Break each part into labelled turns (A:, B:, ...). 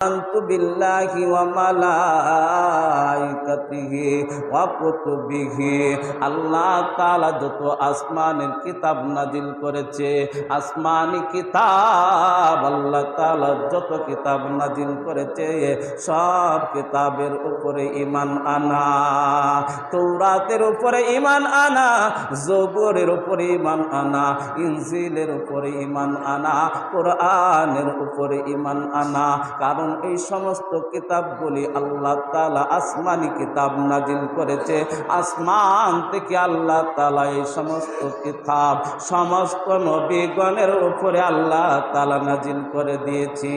A: आमन्तु बिल्लाहि व मलाइकातिहि व कुतुबिहि। আল্লাহ তাআলা যত আসমানের কিতাব নাজিল করেছে, আসমানি কিতাব আল্লাহ তাআলা যত কিতাব নাজিল করেছে সব কিতাবের উপরে ঈমান আনা। তৌরাতের উপরে ঈমান আনা, জবুরের উপরে ঈমান আনা, ইনজিলের উপরে ঈমান আনা, কোরআনের উপরে ঈমান আনা। কারণ এই সমস্ত কিতাবগুলি আল্লাহ তাআলা আসমানি কিতাব নাজিল করেছে। আসমান থেকে আল্লাহ তাআলা এই সমস্ত কিতাব সমস্ত নবীগণের উপরে আল্লাহ তাআলা নাজিল করে দিয়েছি।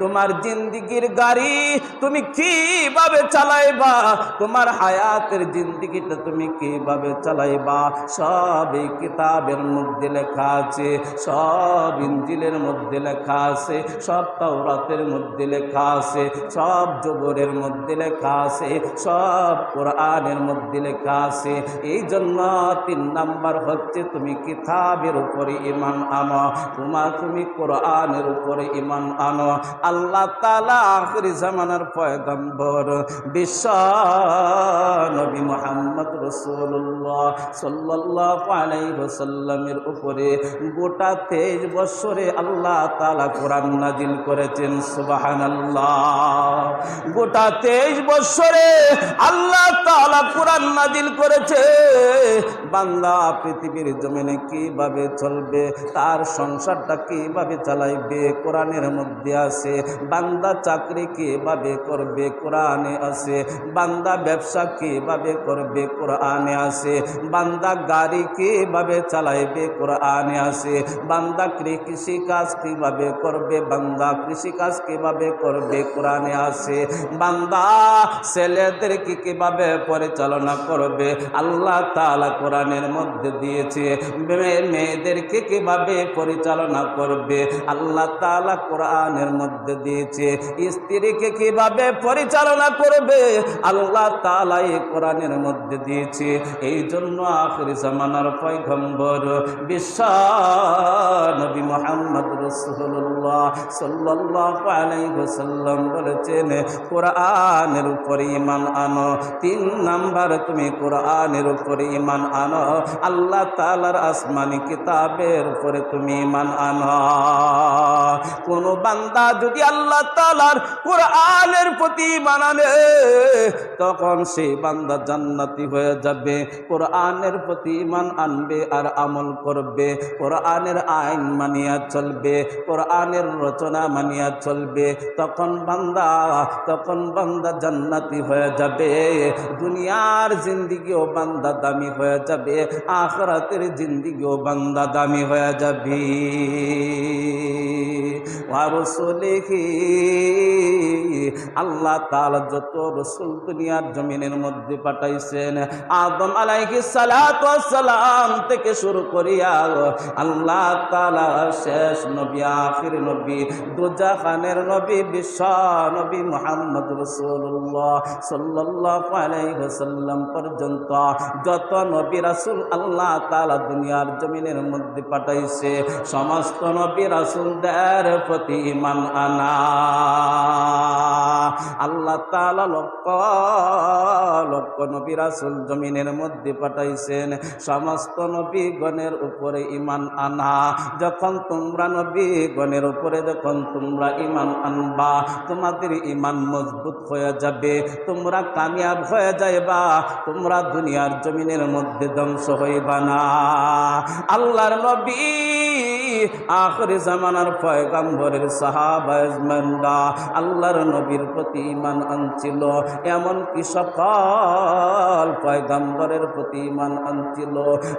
A: তোমার জিন্দেগির গাড়ি তুমি কিভাবে চালাইবা, তোমার হায়াতের জিন্দেগিটা তুমি কিভাবে চালাইবা, সব এই কিতাবের মধ্যে লেখা আছে, সব ইনজিলের মধ্যে লেখা আছে, সব তাওরাতের মধ্যে লেখা আছে, সব জবরের মধ্যে লেখা আছে, সব কোরআনের মধ্যে লেখা আছে। এই জন্য 3 নাম্বার হচ্ছে তুমি কিতাবের উপরে ঈমান আনো, তুমি কোরআনের উপরে ঈমান আনো। আল্লাহ তাআলা আখির জামানার পয়গম্বর বিশ্ব নবী মুহাম্মদ রাসূলুল্লাহ সাল্লাল্লাহু আলাইহি ওয়াসাল্লামের উপরে গোটা 23 বছরে আল্লাহ তাআলা কোরআন নাজিল করেছেন। সুবহানাল্লাহ, গোটা 23 বছরে আল্লাহ তাআলা কোরআন নাজিল করেছে। বান্দা পৃথিবীর জমিনে কিভাবে চলবে, তার সংসারটা কিভাবে চালাইবে কোরআনের মধ্যে আছে। বান্দা চাকরি কিভাবে করবে করানে আছে, বান্দা ব্যবসা কিভাবে করবে কোরআনে আছে, বান্দা গাড়ি কিভাবে চালাইবে কোরআনে আছে, বান্দা কৃষি কাজ কিভাবে করবে, বান্দা কৃষি কাজ কিভাবে করবে কোরআনে আছে, বান্দা ছেলেদেরকে কিভাবে পরিচালনা করবে আল্লাহ তাআলা কোরআনের মধ্যে দিয়েছে, মেয়েদেরকে কিভাবে পরিচালনা করবে আল্লাহ তাআলা কোরআনের মধ্যে দিয়েছে, স্ত্রীকে কিভাবে পরিচালনা করবে আল্লাহ তাআলা এই কোরআনের মধ্যে দিয়েছে। এই জন্য আখির জামানার পয়গম্বর বিশ্ব নবী মুহাম্মদ রাসূলুল্লাহ সাল্লাল্লাহু আলাইহি ওয়াসাল্লাম বলেছেন, কোরআনের উপরে ঈমান আনো। 3 নাম্বার তুমি কোরআনের উপরে ঈমান আনো, আল্লাহ তাআলার আসমানি কিতাবের উপরে তুমি ঈমান আনো। কোন বান্দা যদি আল্লাহ তাআলার কোরআনের প্রতি ঈমান আনে তখন সেই বান্দা জান্নাতি হয়ে যাবে। কোরআনের প্রতি ঈমান আনবে আর আমল করবে, কোরআনের আইন মানিয়া চলবে, কোরআনের রচনা মানিয়া চলবে, তখন বান্দা জান্নাতি হয়ে যাবে। দুনিয়ার জিন্দেগিও বান্দা দামি হয়ে যাবে, আখিরাতের জিন্দেগিও বান্দা দামি হয়ে যাবে। আল্লাহ তাআলা যত রাসূল দুনিয়ার জমিনের মধ্যে পাঠাইছেন, আদম আলাইহিস সালাতু ওয়াস সালাম থেকে শুরু করিয়া আল্লাহ তাআলা শেষ নবী, আখির নবী, দুজাহানের নবী, বিশ্ব নবী মুহাম্মদ রাসূলুল্লাহ সাল্লাল্লাহু আলাইহি ওয়াসাল্লাম পর্যন্ত যত নবী রাসূল আল্লাহ তাআলা দুনিয়ার জমিনের মধ্যে পাঠাইছে, সমস্ত নবী রাসূলদের প্রতি ঈমান আনা। আল্লাহ তাআলা লক্ষ লক্ষ নবী রাসূল জমিনের মধ্যে পাঠাইছেন, সমস্ত নবীগণের উপরে ঈমান আনা। যখন তোমরা নবীগণের উপরে যখন তোমরা ঈমান আনবা, তোমাদের ঈমান মজবুত হয়ে যাবে, তোমরা কামিয়াব হয়ে যাইবা, তোমরা দুনিয়ার জমিনের মধ্যে ধ্বংস হইবা না। আল্লাহর নবী আখির জামানার পয়গম্বরের সাহাবা আজমানরা আল্লাহর নবীর প্রতি ঈমান আনছিল, এমন কি সকল পয়গম্বরের প্রতি ঈমান আনছিল।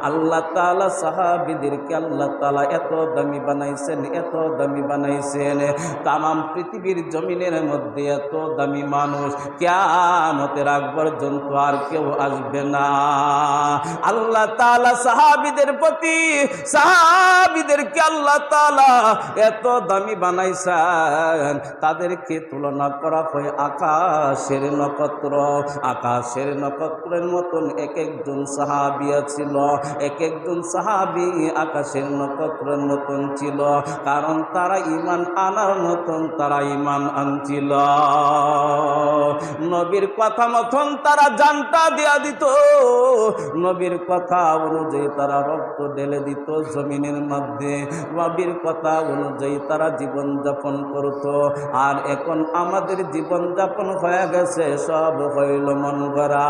A: আল্লাহ তাআলা সাহাবীদেরকে আল্লাহ তাআলা এত দামি বানাইছেন, এত দামি বানাইছেন, তামাম পৃথিবীর জমিনের মধ্যে এত দামি মানুষ কিয়ামতের আগ পর্যন্ত আর কেউ আসবে না। আল্লাহ তাআলা সাহাবীদেরকে আল্লাহ তাআলা এত দামি বানাইছেন, তাদেরকে তুলনা করা হয় আকাশের নক্ষত্র। আকাশের নক্ষত্রের মতন এক একজন সাহাবী ছিল, এক একজন সাহাবী আকাশের নক্ষত্রের মতন ছিল, কারণ তারা ঈমান আনার মতন তারা ঈমান আনছিল। নবীর কথা মতন তারা জানটা দিয়া দিত, নবীর কথা অনুযায়ী তারা রক্ত ঢেলে দিত জমিনের মধ্যে, নবীর কথা অনুযায়ী তারা জীবন যাপন করত। আর এখন আমাদের জীবন যাপন হয়ে গেছে সব হইল মন গড়া।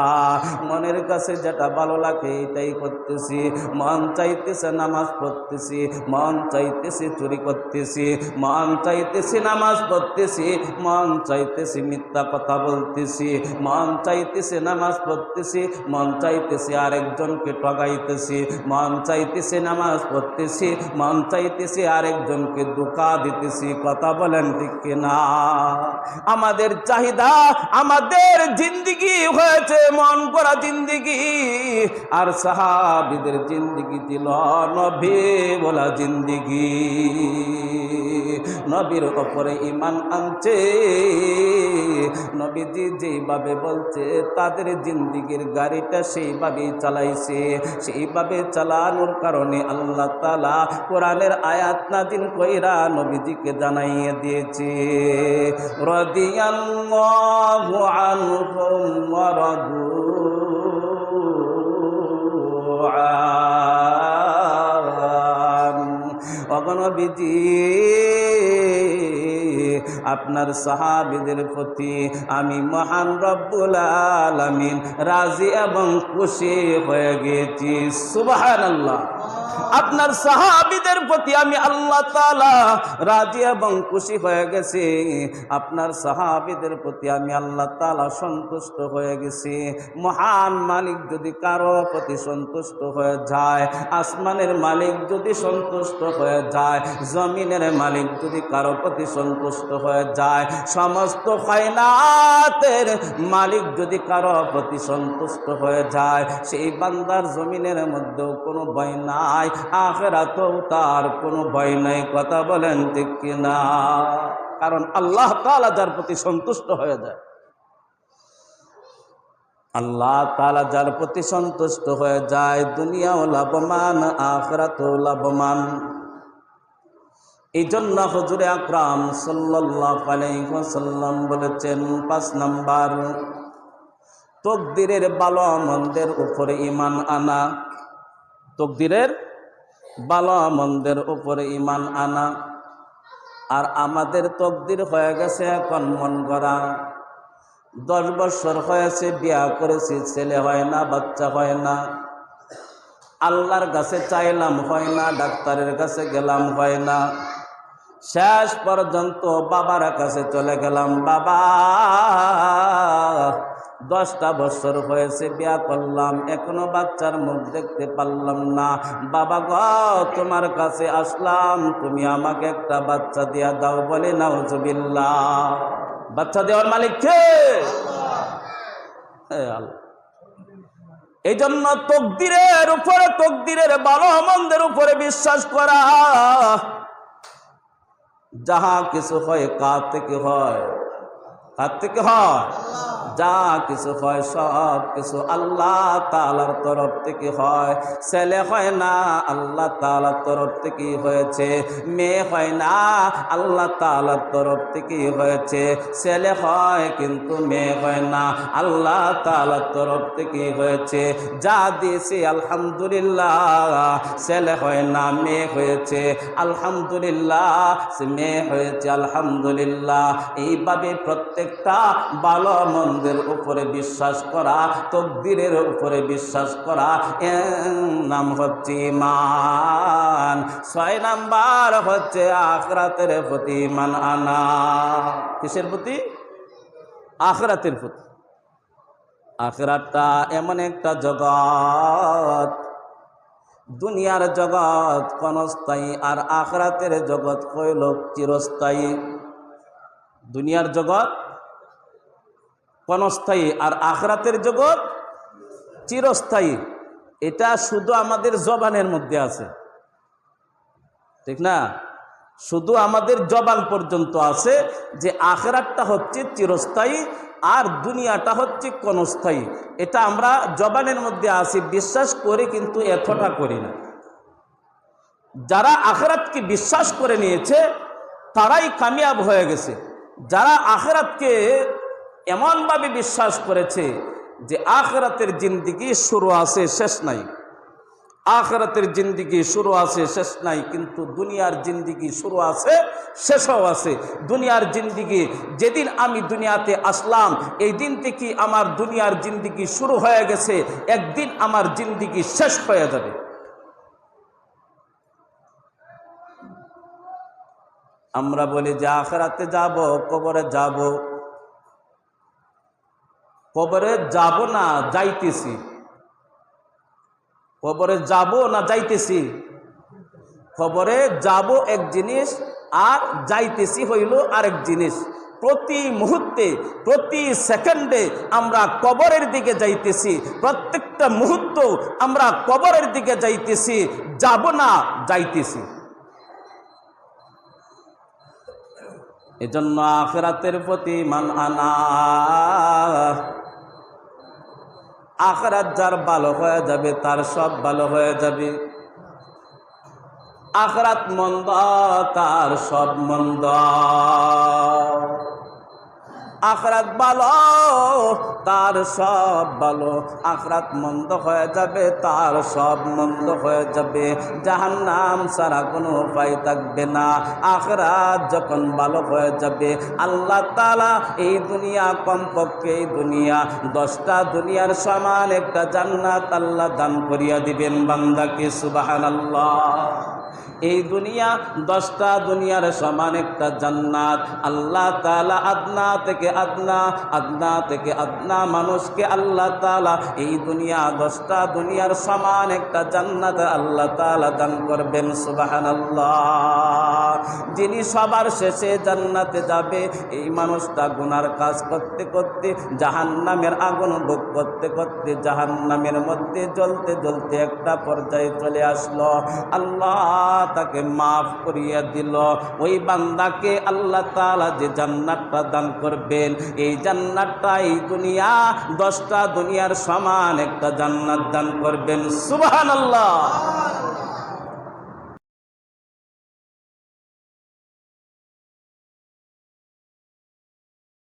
A: মনের কাছে যেটা ভালো লাগে এটাই করতেছি, মন চাইতেছে নামাজ পড়তেছি, মন চাইতেছি চুরি করতেছি, মন চাইতেছি নামাজ পড়তেছি, মন চাইতেছি মিথ্যা কথা বলতেছি, মন চাইতেছি নামাজ পড়তেছি, মন চাইতেছি আরেকজনকে ঠগাইতেছি, মন চাইতেছি নামাজ পড়তেছি, মন চাইতেছি আরেকজনকে ধোঁকা দিতেছি। কথা বলেন ঠিক কিনা? আমাদের চাহিদা, আমাদের জিন্দিগি হয়েছে মন করা জিন্দিগি, আর সাহাবীদের জিন্দিগি ছিল নবী বলা জিন্দিগি। নবীর উপরে ঈমান আনছে, নবীজি যেভাবে বলছে তাদের জিন্দিগির গাড়িটা সেইভাবেই চালাইছে। সেইভাবে চালানোর কারণে আল্লাহ তাআলা কোরআনের আয়াত নাযিল কইরা নবীজিকে জানাইয়ে দিয়েছে, রাদিয়াল্লাহু আনহুম ওয়া রাদু আন। নবীজি আপনার সাহাবীদের প্রতি আমি মহান রব্বুল আলামিন রাজি এবং খুশি হয়ে গেছি। সুবহানাল্লাহ। আপনার সাহাবীদের প্রতি আমি আল্লাহ তাআলা রাজি এবং খুশি হয়ে গেছি, আপনার সাহাবীদের প্রতি আমি আল্লাহ তাআলা সন্তুষ্ট হয়ে গেছি। মহান মালিক যদি কারো প্রতি সন্তুষ্ট হয়ে যায়, আসমানের মালিক যদি সন্তুষ্ট হয়ে যায়, জমিনের মালিক যদি কারো প্রতি সন্তুষ্ট হয়ে যায়, সমস্ত কায়নাতের মালিক যদি কারো প্রতি সন্তুষ্ট হয়ে যায়, সেই বান্দার জমিনের মধ্যেও কোনো ভয় নাই, আখিরাতেও তার কোনো ভয় নাই। কথা বলেন ঠিক কিনা? কারণ আল্লাহ তাআলা যার প্রতি সন্তুষ্ট হয়ে যায়, আল্লাহ তাআলা যার প্রতি সন্তুষ্ট হয়ে যায়, দুনিয়াও লাভবান আখিরাতেও লাভবান। এই জন্য হুজুরে আকরাম সাল্লাল্লাহু আলাইহি ওয়াসাল্লাম বলেছেন, 5 নাম্বার তকদিরের ভালো মন্দের উপরে ঈমান আনা। তকদিরের ভালো মন্দের উপরে ঈমান আনা। আর আমাদের তকদির হয়ে গেছে এখন মন গড়া। 10 বছর হয়েছে বিয়া করেছি, ছেলে হয় না, বাচ্চা হয় না। আল্লাহর কাছে চাইলাম হয় না, ডাক্তারের কাছে গেলাম হয় না, শেষ পর্যন্ত বাবার কাছে চলে গেলাম। বাবা 10টা বছর হয়েছে বিয়া করলাম, এখনো বাচ্চার মুখ দেখতে পারলাম না। বাবা গো, তোমার কাছে আসলাম, তুমি আমাকে একটা বাচ্চা দিয়া দাও। বলে নাউজুবিল্লাহ। বাচ্চা দেওয়ার মালিক কে? আল্লাহ। এই জন্য তকদিরের উপরে, তকদিরের ভালো মন্দের উপরে বিশ্বাস করা। যাহা কিছু হয় কার থেকে হয়? কার থেকে হয়? যা কিছু হয় সব কিছু আল্লাহ তাআলার তরফ থেকে হয়। ছেলে হয় না, আল্লাহ তাআলার তরফ থেকেই হয়েছে। মেয়ে হয় না, আল্লাহ তাআলার তরফ থেকেই হয়েছে। ছেলে হয় কিন্তু মেয়ে হয় না, আল্লাহ তাআলার তরফ থেকেই হয়েছে। যা দিয়েছে আলহামদুলিল্লাহ, ছেলে হয় না মেয়ে হয়েছে আলহামদুলিল্লাহ, মেয়ে হয়েছে আলহামদুলিল্লাহ। এইভাবে প্রত্যেকটা ভালো মন্দের উপরে বিশ্বাস করা, তকদিরের উপরে বিশ্বাস করা, এর নাম হচ্ছে ঈমান। 6 নাম্বার হচ্ছে আখিরাতের প্রতি ঈমান আনা। কিসের প্রতি? আখিরাতের প্রতি। আখিরাতটা এমন একটা জগৎ, দুনিয়ার জগৎ ক্ষণস্থায়ী, আর আখিরাতের জগৎ হইল চিরস্থায়ী। দুনিয়ার জগৎ ক্ষণস্থায়ী আর আখিরাতের জগৎ চিরস্থায়ী। এটা শুধু আমাদের জবানের মধ্যে আছে। ঠিক না? শুধু আমাদের জবান পর্যন্ত আছে যে আখিরাতটা হচ্ছে চিরস্থায়ী আর দুনিয়াটা হচ্ছে ক্ষণস্থায়ী। এটা আমরা জবানের মধ্যে আছি, বিশ্বাস করি, কিন্তু এতটা করি না। যারা আখিরাতকে বিশ্বাস করে নিয়েছে তারাই কামিয়াব হয়ে গেছে। যারা আখিরাতকে এমনভাবে বিশ্বাস করেছে যে আখিরাতের জিন্দেগি শুরু আছে শেষ নাই, আখিরাতের জিন্দেগি শুরু আছে শেষ নাই, কিন্তু দুনিয়ার জিন্দেগি শুরু আছে শেষও আছে। দুনিয়ার জিন্দেগি যেদিন আমি দুনিয়াতে আসলাম এই দিন থেকে আমার দুনিয়ার জিন্দেগি শুরু হয়ে গেছে, একদিন আমার জিন্দেগি শেষ হয়ে যাবে। আমরা বলি যে আখিরাতে যাব, কবরে যাব। কবরে যাব না যাইতেছি, কবরে যাব না যাইতেছি। কবরে যাব এক জিনিস আর যাইতেছি হইল আরেক জিনিস। প্রতি মুহূর্তে প্রতি সেকেন্ডে আমরা কবরের দিকে যাইতেছি, প্রত্যেকটা মুহূর্ত আমরা কবরের দিকে যাইতেছি, যাব না যাইতেছি। এজন্য আখিরাতের প্রতি মান আনা, আখিরাত যার ভালো হয়ে যাবে তার সব ভালো হয়ে যাবে। আখিরাত মন্দ তার সব মন্দ। আখিরাত ভালো তার সব ভালো, আখিরাত মন্দ হয়ে যাবে তার সব মন্দ হয়ে যাবে। জাহান্নাম ছাড়া কোনো উপায় থাকবে না। আখিরাত যখন ভালো হয়ে যাবে আল্লাহ তাআলা এই দুনিয়া, কমপক্ষে এই দুনিয়া 10টা দুনিয়ার সমান একটা জান্নাত আল্লাহ দান করিয়া দিবেন বান্দাকে। সুবহানাল্লাহ। এই দুনিয়া 10টা দুনিয়ার সমান একটা জান্নাত আল্লাহ তাআলা আদনা থেকে আদনা, আদনা থেকে আদনা মানুষকে আল্লাহ তাআলা এই দুনিয়া 10টা দুনিয়ার সমান একটা জান্নাত আল্লাহ তাআলা দান করবেন। সুবহানাল্লাহ। যিনি সবার শেষে জান্নাতে যাবে এই মানুষটা গুনার কাজ করতে করতে জাহান্নামের আগুন ভোগ করতে করতে জাহান্নামের মধ্যে জ্বলতে জ্বলতে একটা পর্যায়ে চলে আসলো। আল্লাহ তাকে মাফ করিয়া দিল। ওই বান্দাকে আল্লাহ তাআলা যে জান্নাতটা দান করবেন এই জান্নাতটা এই দুনিয়া 10টা দুনিয়ার সমান একটা জান্নাত দান করবেন। সুবহানাল্লাহ।